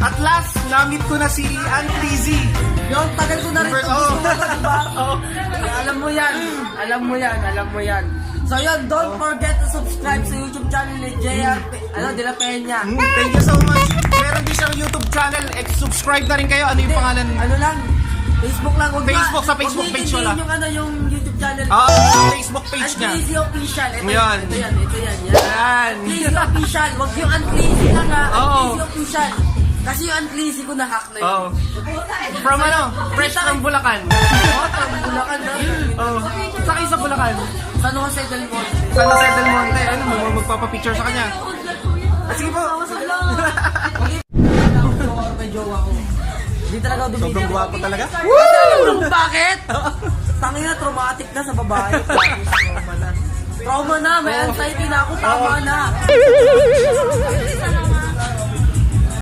At last, namit ko na si Aunt Lizzy. Yung tagal ko na rin ito. Oh. Diba? Alam mo yan. Alam mo yan. Alam mo yan. So yun, don't forget to subscribe sa YouTube channel ni JR De La Peña. Thank you so much. Meron din siyang YouTube channel. Subscribe na rin kayo. Ano yung pangalan? Ano lang? Facebook lang. Huwag Facebook, sa Facebook huwag page wala. yung ano, yung YouTube channel. Facebook page niya. Unleasy Official. Ito Yan. Ito yan. Yan. Unleasy Official. Huwag yung Unleasy lang ha. Oo. Unleasy Official. Kasi yung Unleasy ko na-hack na yun. Oh. From ano? Fresh from Bulacan. From Bulacan na. Oh. Saan kayo sa Bulacan? San Jose del Monte. San Jose del Monte. Ano mo? Magpapapicture sa kanya. Sige po. May jowa ko. Hindi talaga ako dumili. Sobrang gwapo talaga. Alam mo bakit? Tangina, traumatic na sa babae. Trauma na, may anxiety na ako, tama na.